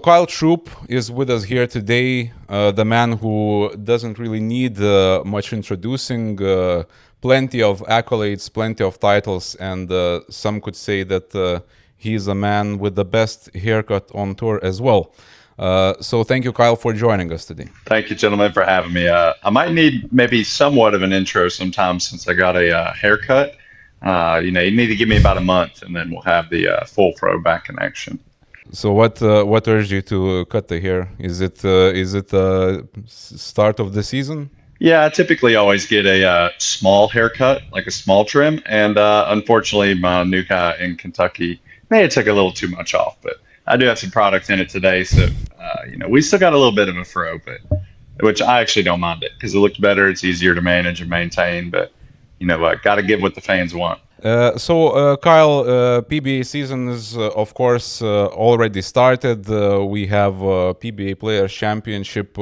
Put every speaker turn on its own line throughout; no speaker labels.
Kyle Troup is with us here today, the man who doesn't really need much introducing, plenty of accolades, plenty of titles, and some could say that he's a man with the best haircut on tour as well. So thank you, Kyle, for joining us today.
Thank you, gentlemen, for having me. I might need maybe somewhat of an intro sometime since I got a haircut. You need to give me about a month, and then we'll have the full pro back in action.
So what urged you to cut the hair? Is it start of the season?
Yeah, I typically always get a small haircut, like a small trim, and unfortunately, my new guy in Kentucky may have took a little too much off, but I do have some product in it today, so we still got a little bit of a fro, but which I actually don't mind it because it looks better, it's easier to manage and maintain, but got to give what the fans want.
Kyle, PBA season is, of course, already started. We have PBA Players Championship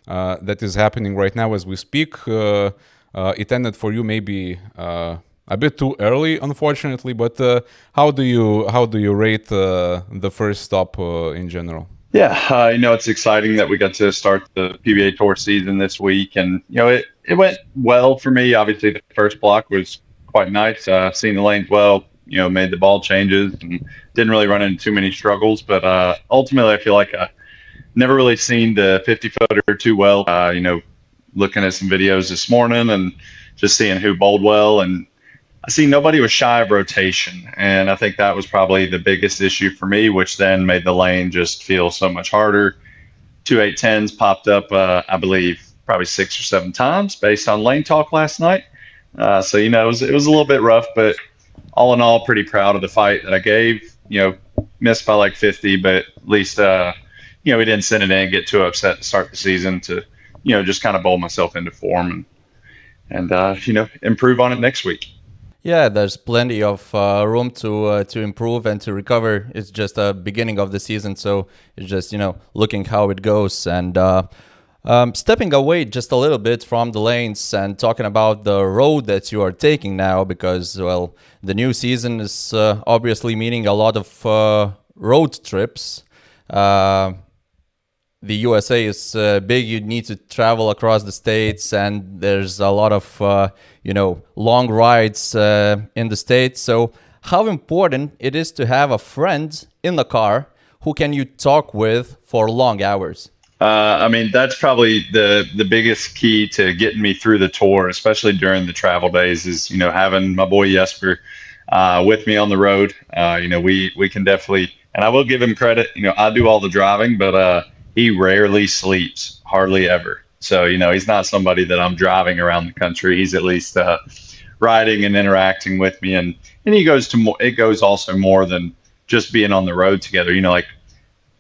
that is happening right now as we speak. It ended for you maybe a bit too early, unfortunately. But how do you rate the first stop in general?
Yeah, it's exciting that we got to start the PBA Tour season this week, and it went well for me. Obviously, the first block was quite nice. Seeing the lanes well, made the ball changes and didn't really run into too many struggles. But ultimately, I feel like I never really seen the 50-footer too well. Looking at some videos this morning and just seeing who bowled well, and I see nobody was shy of rotation, and I think that was probably the biggest issue for me, which then made the lane just feel so much harder. 2 8-10s popped up, I believe, probably 6 or 7 times based on lane talk last night. So it was a little bit rough, but all in all, pretty proud of the fight that I gave. Missed by like 50, but at least we didn't send it in, get too upset to start the season. To just kind of bowl myself into form and improve on it next week.
Yeah, there's plenty of room to improve and to recover. It's just the beginning of the season, so it's just looking how it goes and. Stepping away just a little bit from the lanes and talking about the road that you are taking now, because, well, the new season is obviously meaning a lot of road trips. The USA is big. You need to travel across the states, and there's a lot of, long rides in the states. So how important it is to have a friend in the car who can you talk with for long hours?
That's probably the biggest key to getting me through the tour, especially during the travel days, is, having my boy Jesper with me on the road. We can definitely, and I will give him credit, I do all the driving, but he rarely sleeps, hardly ever. So, he's not somebody that I'm driving around the country. He's at least riding and interacting with me. And he goes to more, it goes also more than just being on the road together, like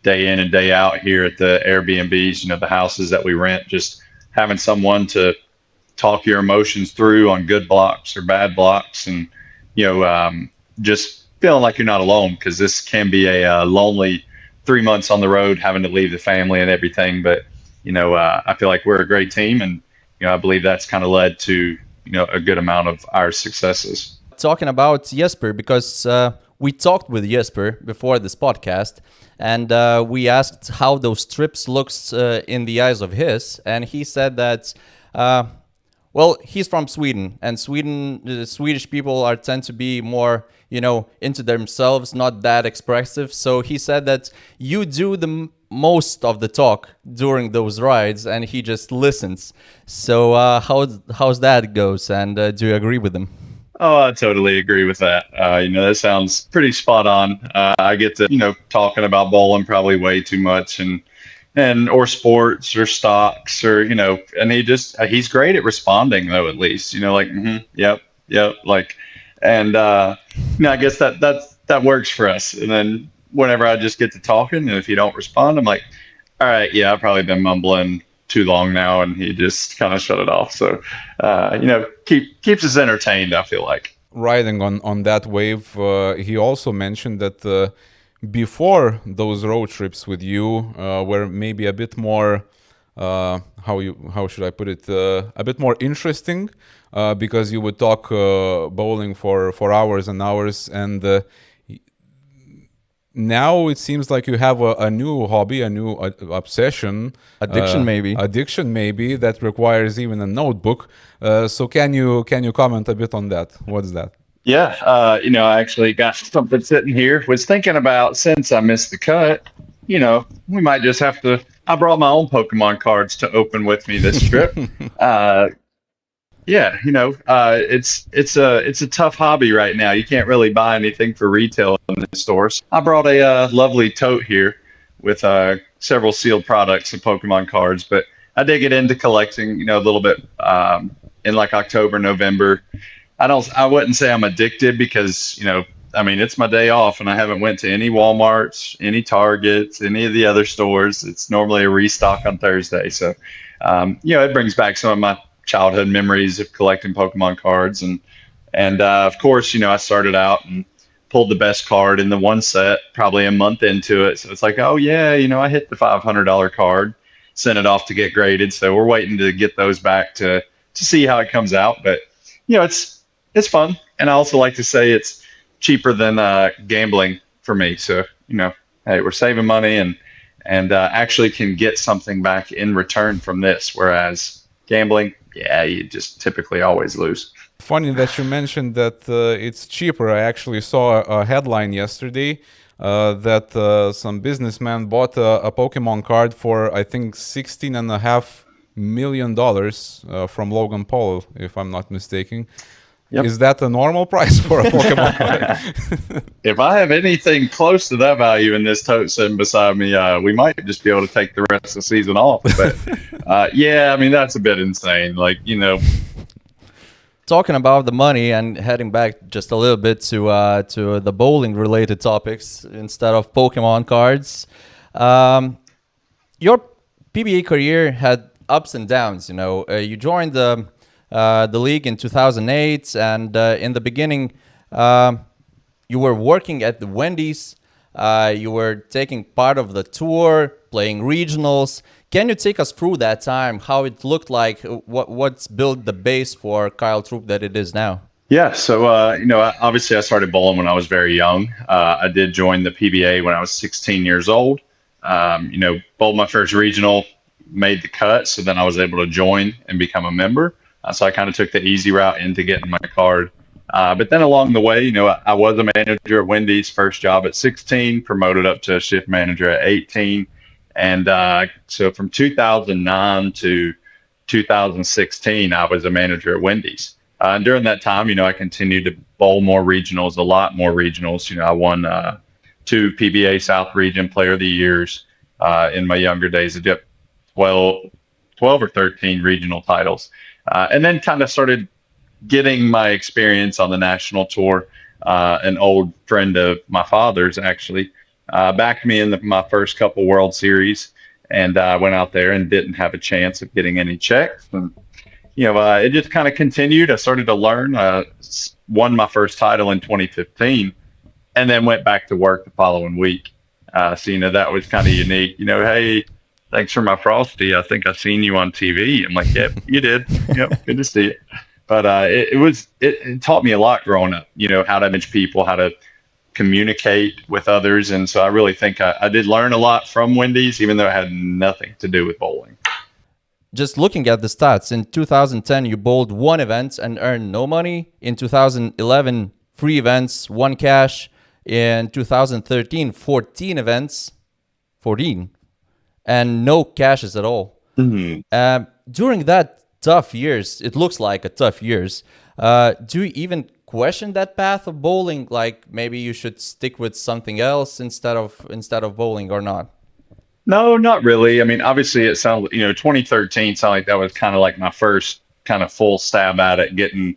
day in and day out here at the Airbnbs, the houses that we rent, just having someone to talk your emotions through on good blocks or bad blocks, and just feeling like you're not alone, because this can be a lonely 3 months on the road, having to leave the family and everything. But I feel like we're a great team, and I believe that's kind of led to a good amount of our successes.
Talking about Jesper, because we talked with Jesper before this podcast, and we asked how those trips looks in the eyes of his, and he said that, he's from Sweden, and Swedish people tend to be more, into themselves, not that expressive. So he said that you do the most of the talk during those rides, and he just listens. So how's that goes, and do you agree with him?
Oh, I totally agree with that. That sounds pretty spot on. I get to, talking about bowling probably way too much, or sports or stocks, or, and he's great at responding though, at least, yep. And, I guess that works for us. And then whenever I just get to talking, and if you don't respond, I'm like, all right, yeah, I've probably been mumbling too long now, and he just kind of shut it off. So, keeps us entertained, I feel like.
Riding on that wave, he also mentioned that before those road trips with you were maybe a bit more, how should I put it, a bit more interesting, because you would talk bowling for hours and hours, and now it seems like you have a new hobby, a new obsession,
Addiction, maybe.
addiction maybe, that requires even a notebook. So can you comment a bit on that? What's that?
Yeah, I actually got something sitting here. Was thinking about, since I missed the cut, we might just have to. I brought my own Pokemon cards to open with me this trip. Yeah, it's a tough hobby right now. You can't really buy anything for retail in the stores. I brought a lovely tote here with several sealed products of Pokemon cards, but I did get into collecting, a little bit in like October, November. I wouldn't say I'm addicted because, it's my day off and I haven't went to any Walmarts, any Targets, any of the other stores. It's normally a restock on Thursday. So, it brings back some of my childhood memories of collecting Pokemon cards. And of course, I started out and pulled the best card in the one set probably a month into it. So it's like, oh yeah, I hit the $500 card, sent it off to get graded. So we're waiting to get those back to see how it comes out. But, it's fun. And I also like to say it's cheaper than gambling for me. So, hey, we're saving money and actually can get something back in return from this. Whereas gambling, yeah, you just typically always lose.
Funny that you mentioned that it's cheaper. I actually saw a headline yesterday that some businessman bought a Pokemon card for, I think, $16.5 million from Logan Paul, if I'm not mistaken. Yep. Is that a normal price for a Pokemon card?
If I have anything close to that value in this tote sitting beside me, we might just be able to take the rest of the season off. But yeah, that's a bit insane. Like,
Talking about the money and heading back just a little bit to the bowling related topics instead of Pokemon cards. Your PBA career had ups and downs. You joined the league in 2008, and in the beginning, you were working at the Wendy's. You were taking part of the tour, playing regionals. Can you take us through that time, how it looked like, what's built the base for Kyle Troup that it is now?
Yeah, so, obviously I started bowling when I was very young. I did join the PBA when I was 16 years old. Bowled my first regional, made the cut, so then I was able to join and become a member. So I kind of took the easy route into getting my card. But then along the way, I was a manager at Wendy's, first job at 16, promoted up to shift manager at 18. And so from 2009 to 2016, I was a manager at Wendy's. And during that time, I continued to bowl more regionals, a lot more regionals. I won 2 PBA South Region Player of the Years in my younger days. I did 12 or 13 regional titles. And then kind of started getting my experience on the national tour. An old friend of my father's actually backed me in my first couple World Series, and I went out there and didn't have a chance of getting any checks. And it just kind of continued. I started to learn. Won my first title in 2015, and then went back to work the following week. So that was kind of unique. Hey, thanks for my Frosty. I think I seen you on TV. I'm like, yep, you did. Yep, good to see it. But it taught me a lot growing up, how to manage people, how to communicate with others. And so I really think I did learn a lot from Wendy's, even though it had nothing to do with bowling.
Just looking at the stats, in 2010, you bowled 1 event and earned no money. In 2011, 3 events, 1 cash. In 2013, 14 events, 14. And no cashes at all. Mm-hmm. During that tough years, it looks like a tough years. Do you even question that path of bowling? Like maybe you should stick with something else instead of bowling, or not?
No, not really. Obviously it sounds, 2013 sounded like that was kind of like my first kind of full stab at it, getting,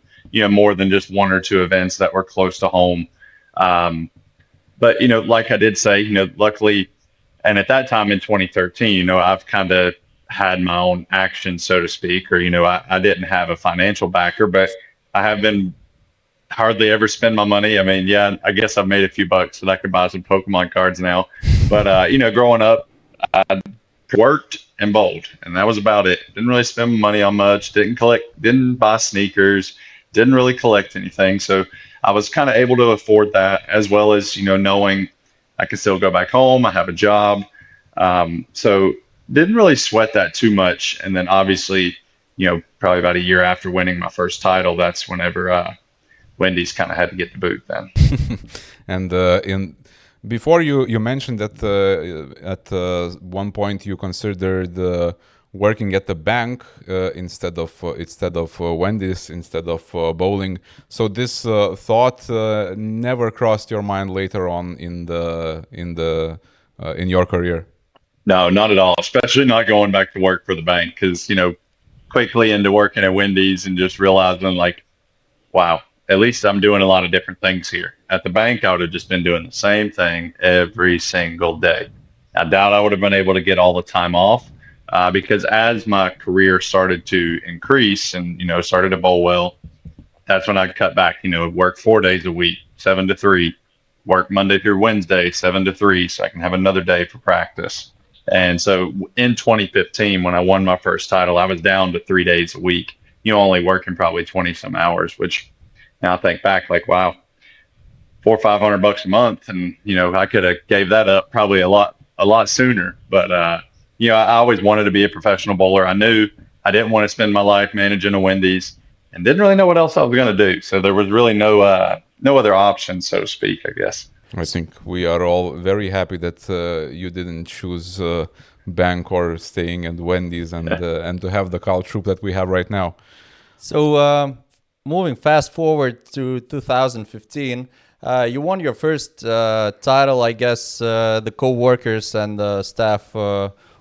more than just 1 or 2 events that were close to home. But, like I did say, luckily, and at that time in 2013, I've kind of had my own action, so to speak, or, I didn't have a financial backer, but I have been hardly ever spend my money. Yeah, I guess I've made a few bucks so that I could buy some Pokemon cards now. But, growing up, I worked and bowled, and that was about it. Didn't really spend money on much, didn't buy sneakers, didn't really collect anything. So I was kind of able to afford that, as well as, knowing I can still go back home. I have a job. So didn't really sweat that too much. And then obviously, probably about a year after winning my first title, that's whenever Wendy's kind of had to get the boot then.
And in before you mentioned that at one point you considered working at the bank instead of Wendy's, instead of bowling. So this thought never crossed your mind later on in your career.
No, not at all. Especially not going back to work for the bank because quickly into working at Wendy's and just realizing like, wow, at least I'm doing a lot of different things here. At the bank, I would have just been doing the same thing every single day. I doubt I would have been able to get all the time off because as my career started to increase and, started to bowl well, that's when I cut back, work 4 days a week, 7 to 3, work Monday through Wednesday, 7 to 3, so I can have another day for practice. And so in 2015, when I won my first title, I was down to 3 days a week, only working probably 20 some hours, which now I think back like, wow, $400 or $500 a month. And, I could have gave that up probably a lot sooner. But, I always wanted to be a professional bowler. I knew I didn't want to spend my life managing a Wendy's and didn't really know what else I was going to do. So there was really no other option, so to speak, I guess.
I think we are all very happy that you didn't choose bank or staying at Wendy's and to have the Kyle Troup that we have right now.
So moving fast forward to 2015, you won your first title. I guess the co-workers and the staff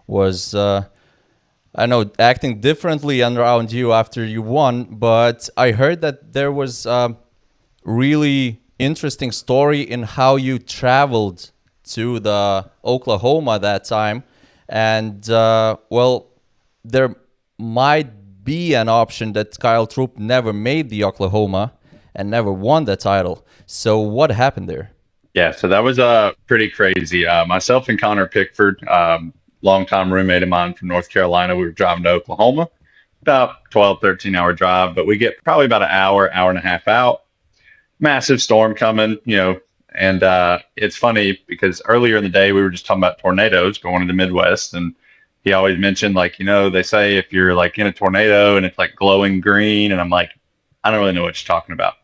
was, I know, acting differently around you after you won. But I heard that there was really interesting story in how you traveled to the Oklahoma that time, and there might be an option that Kyle Troup never made the Oklahoma and never won the title. So what happened there?
Yeah, so that was pretty crazy. Myself and Connor Pickford, longtime roommate of mine from North Carolina, we were driving to Oklahoma, about 12, 13-hour drive, but we get probably about an hour and a half out. Massive storm coming, and it's funny because earlier in the day we were just talking about tornadoes going into Midwest, and he always mentioned like, they say if you're like in a tornado and it's like glowing green, and I'm like, I don't really know what you're talking about.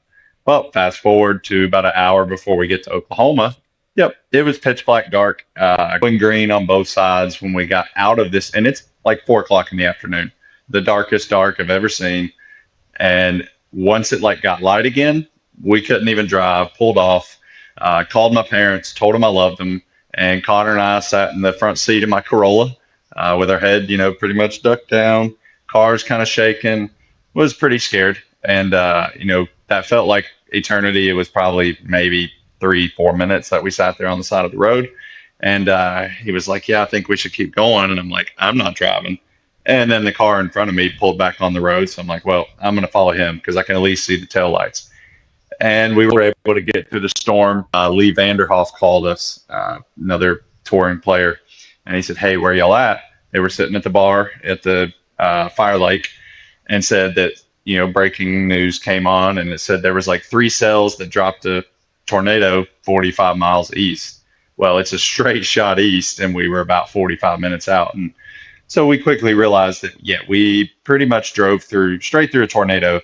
Well, fast forward to about an hour before we get to Oklahoma. Yep, it was pitch black dark, glowing green on both sides when we got out of this, and it's like 4:00 in the afternoon, the darkest dark I've ever seen. And once it like got light again, we couldn't even drive, pulled off, called my parents, told them I loved them. And Connor and I sat in the front seat of my Corolla with our head, pretty much ducked down, cars kind of shaking, was pretty scared. And, that felt like eternity. It was probably maybe 3-4 minutes that we sat there on the side of the road. And he was like, yeah, I think we should keep going. And I'm like, I'm not driving. And then the car in front of me pulled back on the road. So I'm like, well, I'm going to follow him because I can at least see the taillights. And we were able to get through the storm. Lee Vanderhoff called us, another touring player, and he said, hey, where y'all at? They were sitting at the bar at the Fire Lake and said that, breaking news came on, and it said there was like 3 cells that dropped a tornado 45 miles east. Well, it's a straight shot east, and we were about 45 minutes out. And so we quickly realized that, yeah, we pretty much drove straight through a tornado.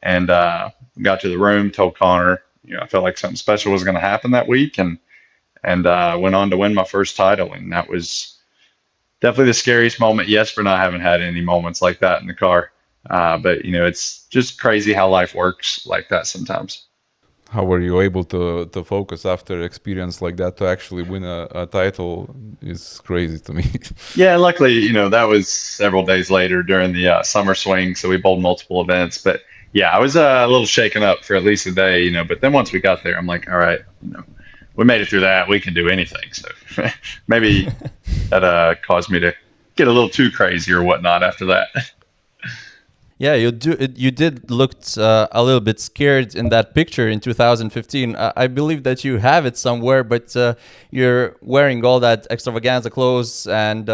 And got to the room, told Connor, I felt like something special was going to happen that week, and went on to win my first title. And that was definitely the scariest moment. Jesper and I haven't had any moments like that in the car. But, it's just crazy how life works like that sometimes.
How were you able to focus after experience like that to actually win a title is crazy to me.
Yeah, luckily, that was several days later during the summer swing. So we bowled multiple events. But yeah, I was a little shaken up for at least a day, but then once we got there, I'm like, all right, we made it through that. We can do anything. So maybe that caused me to get a little too crazy or whatnot after that.
Yeah, you did look a little bit scared in that picture in 2015. I believe that you have it somewhere, but you're wearing all that extravaganza clothes, and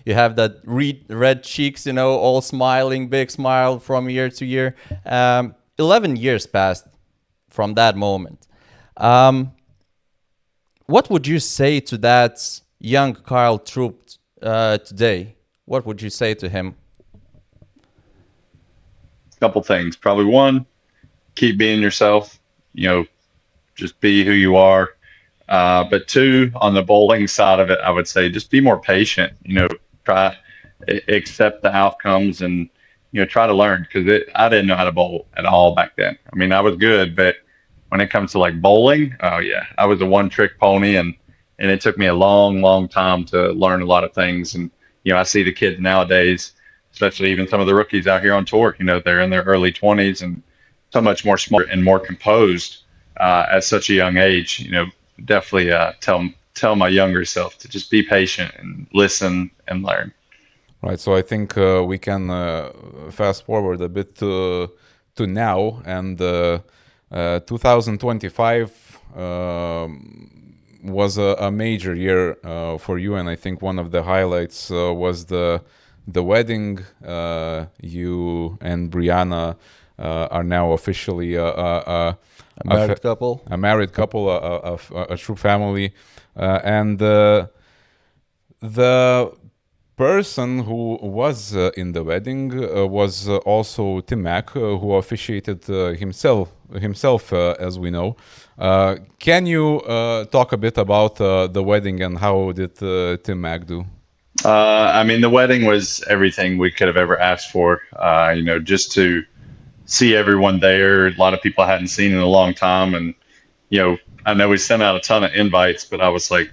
you have that red cheeks, all smiling, big smile from year to year. 11 years passed from that moment. What would you say to that young Kyle Troup today? What would you say to him?
Couple things. Probably one, keep being yourself. Just be who you are. But two, on the bowling side of it, I would say just be more patient. Try accept the outcomes and try to learn, because I didn't know how to bowl at all back then. I mean, I was good, but when it comes to like bowling, oh yeah, I was a one-trick pony, and it took me a long, long time to learn a lot of things. And I see the kids nowadays, especially even some of the rookies out here on tour. They're in their early 20s and so much more smart and more composed at such a young age. Definitely tell my younger self to just be patient and listen and learn.
Right. So I think we can fast forward a bit to now, and 2025 was a major year for you, and I think one of the highlights was the wedding. You and Brianna are now officially
A married couple.
a married couple, a true family, and the person who was in the wedding was also Tim Mack, who officiated himself, as we know. Can you talk a bit about the wedding and how did Tim Mack do?
I mean, the wedding was everything we could have ever asked for. Just to see everyone there. A lot of people I hadn't seen in a long time, and I know we sent out a ton of invites, but I was like,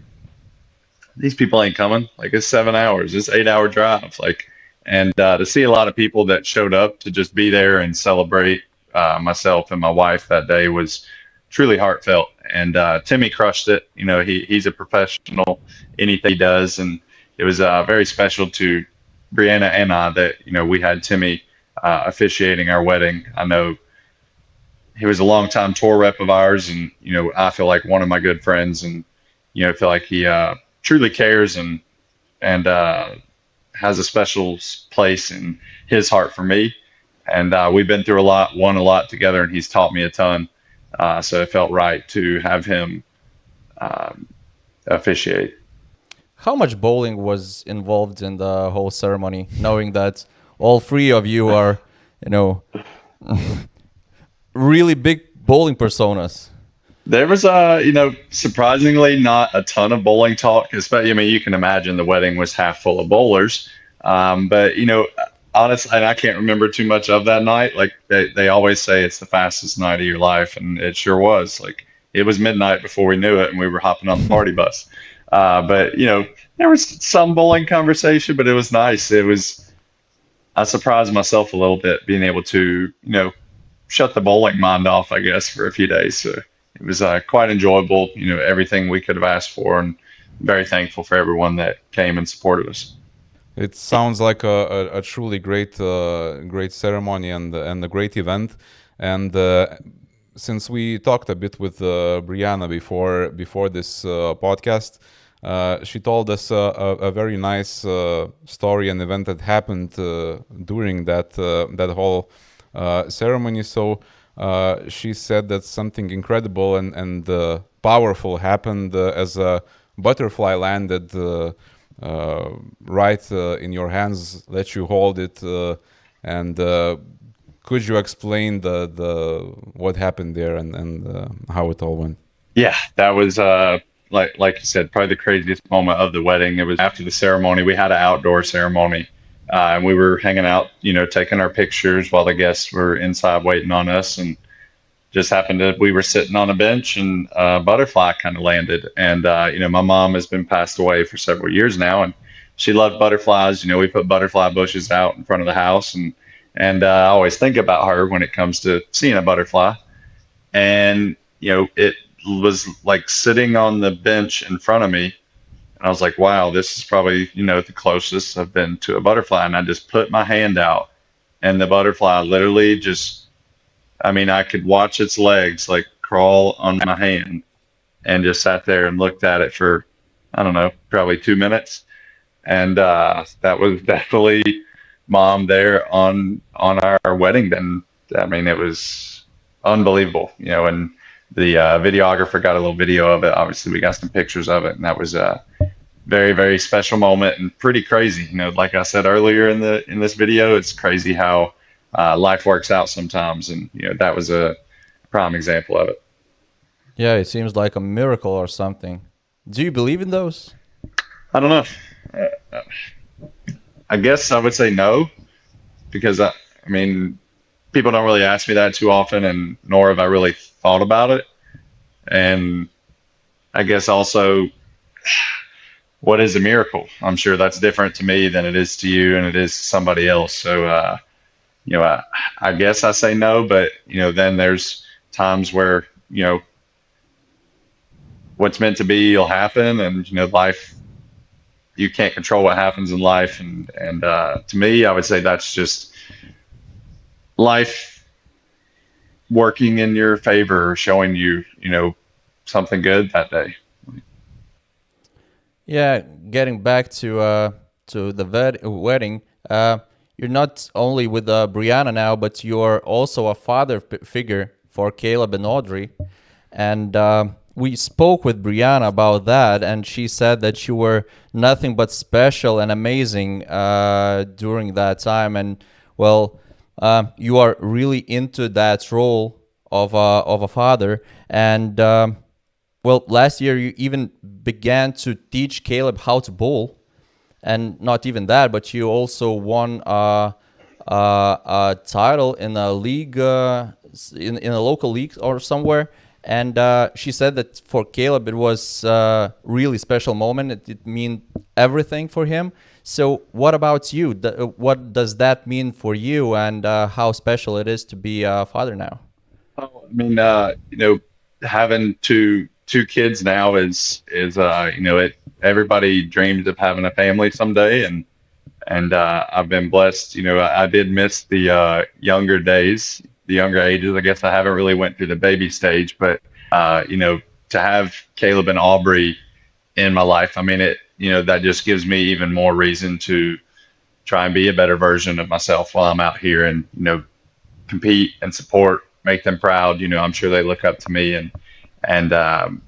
these people ain't coming. Like, it's 7 hours, it's 8-hour drive. And to see a lot of people that showed up to just be there and celebrate myself and my wife that day was truly heartfelt. And Timmy crushed it. He's a professional, anything he does. And it was very special to Brianna and I that, we had Timmy officiating our wedding. I know he was a longtime tour rep of ours, and, I feel like one of my good friends, and, I feel like he truly cares and has a special place in his heart for me. And we've been through a lot, won a lot together, and he's taught me a ton. So it felt right to have him officiate.
How much bowling was involved in the whole ceremony, knowing that all three of you are, really big bowling personas?
There was, surprisingly not a ton of bowling talk. Especially, I mean, you can imagine the wedding was half full of bowlers. But, honestly, and I can't remember too much of that night. Like, they always say it's the fastest night of your life, and it sure was. Like, it was midnight before we knew it, and we were hopping on the party bus. But, there was some bowling conversation, but it was nice. I surprised myself a little bit being able to, shut the bowling mind off, I guess, for a few days. So it was quite enjoyable, everything we could have asked for, and very thankful for everyone that came and supported us.
It sounds like a truly great ceremony and a great event. And since we talked a bit with Brianna before this podcast, she told us a very nice story and event that happened during that whole ceremony. So she said that something incredible and powerful happened as a butterfly landed right in your hands, let you hold it, and could you explain the what happened there and how it all went?
Yeah, that was like you said, probably the craziest moment of the wedding. It was after the ceremony. We had an outdoor ceremony, and we were hanging out, taking our pictures while the guests were inside waiting on us. And just happened to, we were sitting on a bench, and a butterfly kind of landed. And my mom has been passed away for several years now, and she loved butterflies. We put butterfly bushes out in front of the house, and I always think about her when it comes to seeing a butterfly. And it was like sitting on the bench in front of me, and I was like, wow, this is probably the closest I've been to a butterfly. And I just put my hand out, and the butterfly literally just, I mean, I could watch its legs like crawl on my hand, and just sat there and looked at it for, I don't know, probably 2 minutes. And that was definitely Mom there on our wedding. Then, I mean, it was unbelievable, and videographer got a little video of it. Obviously, we got some pictures of it, and that was a very, very special moment and pretty crazy. Like I said earlier in this video, it's crazy how life works out sometimes, and that was a prime example of it.
Yeah, it seems like a miracle or something. Do you believe in those?
I don't know. I guess I would say no, because I mean, people don't really ask me that too often, and nor have I really thought about it. And I guess also, what is a miracle? I'm sure that's different to me than it is to you and it is to somebody else. So, I guess I say no, but, then there's times where, what's meant to be will happen, and, life, you can't control what happens in life. And to me, I would say that's just life working in your favor, showing you, something good that day.
Yeah, getting back to the wedding, you're not only with Brianna now, but you're also a father figure for Caleb and Audrey. And we spoke with Brianna about that, and she said that you were nothing but special and amazing during that time. And well, you are really into that role of a father. And well, last year you even began to teach Caleb how to bowl, and not even that, but you also won a title in a league, in a local league or somewhere. And she said that for Caleb it was a really special moment. It meant everything for him. So what about you? What does that mean for you, and how special it is to be a father now?
Oh, I mean, having two kids now is it. Everybody dreams of having a family someday, and I've been blessed. I did miss the younger days, the younger ages. I guess I haven't really went through the baby stage, but to have Caleb and Aubrey in my life, I mean, that just gives me even more reason to try and be a better version of myself while I'm out here, and compete and support, make them proud. I'm sure they look up to me, and I'm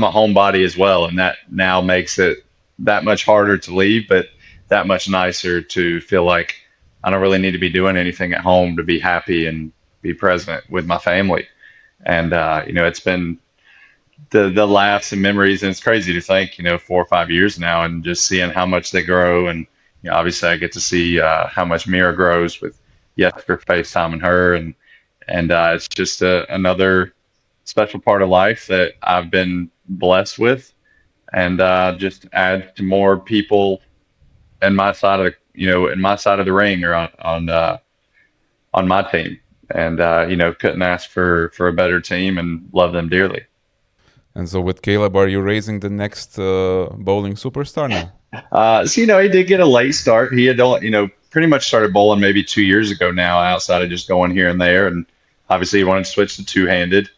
a homebody as well, and that now makes it that much harder to leave, but that much nicer to feel like I don't really need to be doing anything at home to be happy and be present with my family. And it's been the laughs and memories, and it's crazy to think 4 or 5 years now, and just seeing how much they grow. And obviously I get to see how much Mira grows with Jesper FaceTiming her, and it's just another special part of life that I've been blessed with, and just add to more people in my side of the ring, or on my team. And couldn't ask for a better team, and love them dearly.
And so with Caleb, are you raising the next bowling superstar now?
So he did get a late start. He had pretty much started bowling maybe 2 years ago now, outside of just going here and there. And obviously he wanted to switch to two-handed,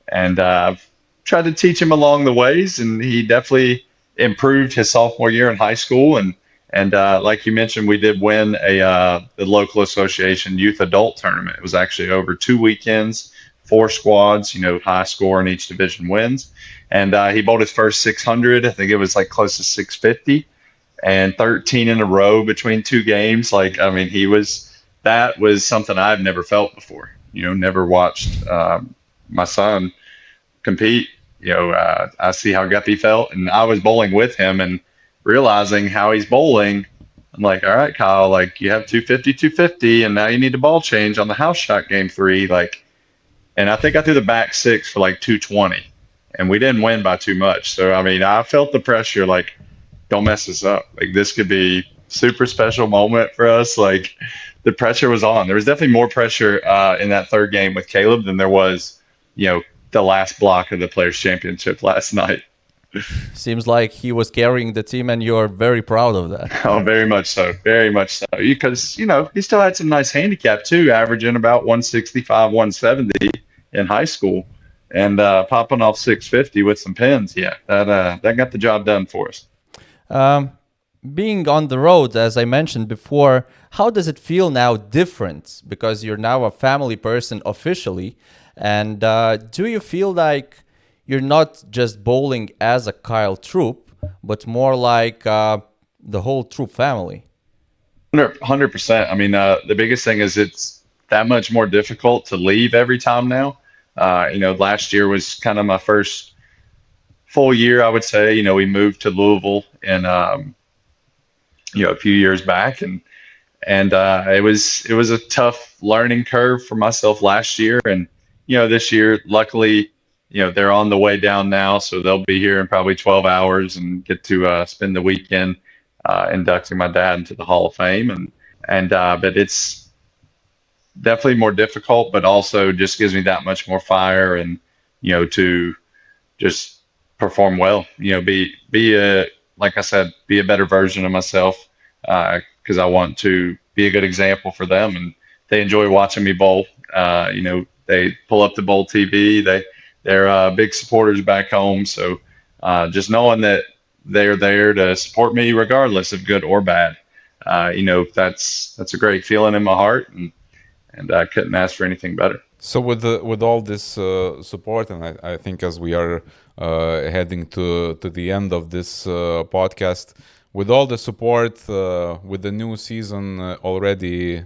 and I've tried to teach him along the ways, and he definitely improved his sophomore year in high school. And like you mentioned, we did win the local association youth adult tournament. It was actually over 2 weekends, 4 squads, high score in each division wins. And he bowled his first 600. I think it was like close to 650, and 13 in a row between 2 games. Like, I mean, that was something I've never felt before. Never watched my son compete. I see how Guppy felt, and I was bowling with him and realizing how he's bowling. I'm like, all right, Kyle, like, you have 250, and now you need to ball change on the house shot game 3. Like, and I think I threw the back 6 for like 220, and we didn't win by too much. So, I mean, I felt the pressure, like, don't mess this up. Like, this could be super special moment for us. Like, the pressure was on. There was definitely more pressure in that third game with Caleb than there was, the last block of the Players' Championship last night.
Seems like he was carrying the team, and you're very proud of that.
Oh, very much so. Very much so. Because, he still had some nice handicap too, averaging about 165, 170 in high school, and popping off 650 with some pins. Yeah, that got the job done for us.
Being on the road, as I mentioned before, how does it feel now different? Because you're now a family person officially, And do you feel like you're not just bowling as a Kyle Troup, but more like the whole Troup family?
100%. I mean, the biggest thing is it's that much more difficult to leave every time now. Last year was kind of my first full year, I would say. We moved to Louisville and a few years back, and it was a tough learning curve for myself last year, and this year, luckily, they're on the way down now, so they'll be here in probably 12 hours and get to spend the weekend inducting my dad into the Hall of Fame, and but it's definitely more difficult, but also just gives me that much more fire, and to just perform well. Be a like I said, be a better version of myself because I want to be a good example for them, and they enjoy watching me bowl. They pull up the bowl TV. They're big supporters back home, so just knowing that they're there to support me regardless of good or bad, that's a great feeling in my heart, and I couldn't ask for anything better.
So with all this support, and I think as we are heading to the end of this podcast, with all the support, with the new season already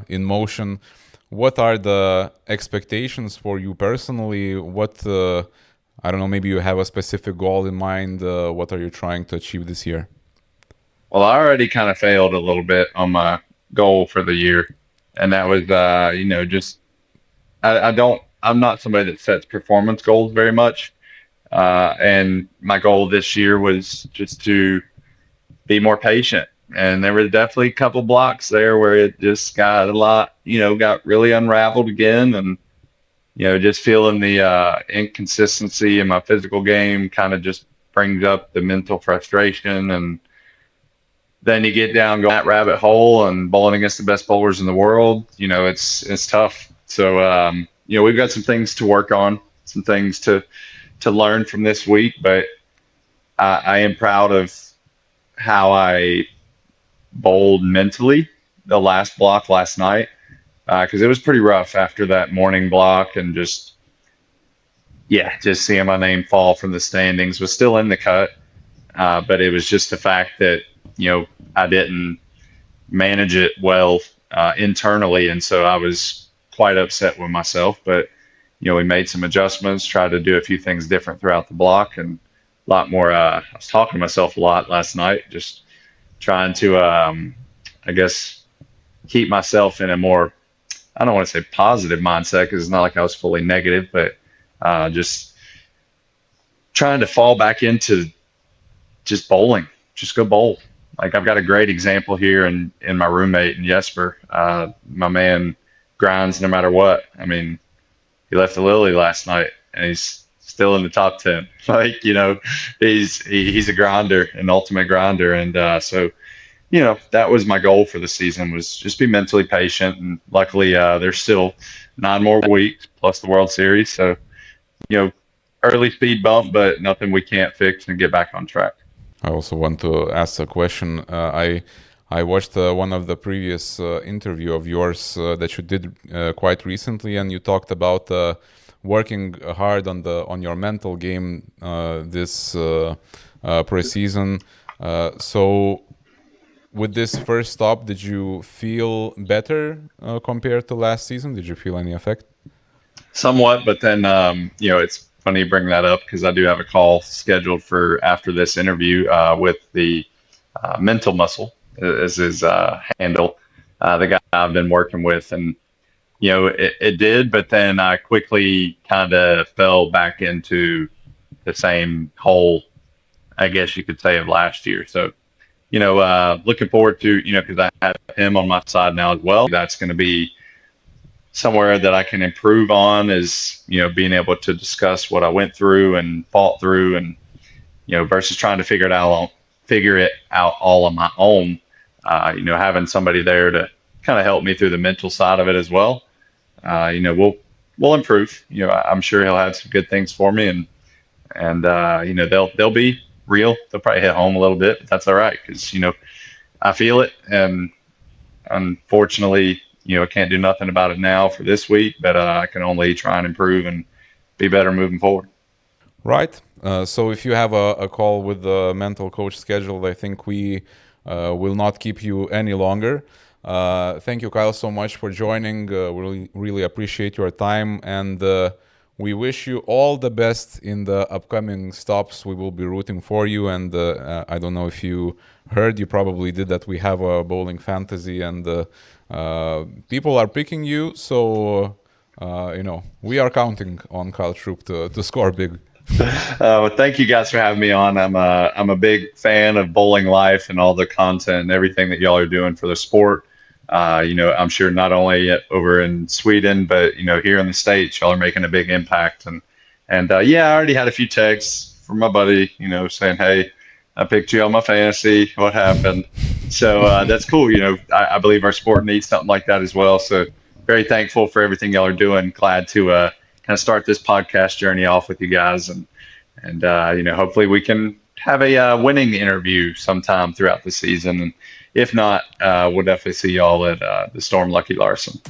in motion, what are the expectations for you personally? What I don't know, maybe you have a specific goal in mind. What are you trying to achieve this year?
Well, I already kind of failed a little bit on my goal for the year, and that was just I'm not somebody that sets performance goals very much. And my goal this year was just to be more patient. And there were definitely a couple blocks there where it just got a lot, got really unraveled again. And, just feeling the inconsistency in my physical game kind of just brings up the mental frustration. And then you get down, go that rabbit hole and bowling against the best bowlers in the world. It's tough. So, we've got some things to work on, some things to learn from this week, but I am proud of how I bowled mentally the last block last night, because it was pretty rough after that morning block, and just seeing my name fall from the standings. Was still in the cut, but it was just the fact that I didn't manage it well internally, and so I was quite upset with myself. But we made some adjustments, tried to do a few things different throughout the block, and a lot more. I was talking to myself a lot last night, just trying to, I guess, keep myself in a more, I don't want to say positive mindset, because it's not like I was fully negative, but just trying to fall back into just bowling, just go bowl. Like, I've got a great example here in my roommate and Jesper. My man grinds no matter what. I mean, he left the Lily last night and he's still in the top 10. Like, he's a grinder, an ultimate grinder. And so that was my goal for the season, was just be mentally patient. And luckily, there's still 9 more weeks plus the World Series. So, early speed bump, but nothing we can't fix and get back on track.
I also want to ask a question. I watched one of the previous interview of yours that you did quite recently, and you talked about working hard on your mental game this preseason. So, with this first stop, did you feel better compared to last season? Did you feel any effect?
Somewhat, but then it's funny you bring that up, because I do have a call scheduled for after this interview with the mental muscle, is his handle, the guy I've been working with, and it did, but then I quickly kind of fell back into the same hole, I guess you could say, of last year. So looking forward to, because I have him on my side now as well. That's going to be somewhere that I can improve on, is being able to discuss what I went through and fought through, and versus trying to figure it out all on my own. Having somebody there to kind of help me through the mental side of it as well. We'll improve. I'm sure he'll have some good things for me, and they'll be real. They'll probably hit home a little bit, but that's all right, because I feel it, and unfortunately, I can't do nothing about it now for this week, but I can only try and improve and be better moving forward.
Right. So if you have a call with the mental coach scheduled, I think we will not keep you any longer. Thank you, Kyle, so much for joining. We really appreciate your time, and we wish you all the best in the upcoming stops. We will be rooting for you, and I don't know if you heard, you probably did, that we have a bowling fantasy, and people are picking you. So, we are counting on Kyle Troup to score big.
Well, thank you guys for having me on. I'm a big fan of Bowling Life and all the content and everything that y'all are doing for the sport. I'm sure not only over in Sweden, but here in the States, y'all are making a big impact. And yeah, I already had a few texts from my buddy, saying, "Hey, I picked you on my fantasy. What happened?" So that's cool. I believe our sport needs something like that as well. So very thankful for everything y'all are doing. Glad to kind of start this podcast journey off with you guys, and hopefully we can have a winning interview sometime throughout the season. And if not, we'll definitely see y'all at the Storm Lucky Larson.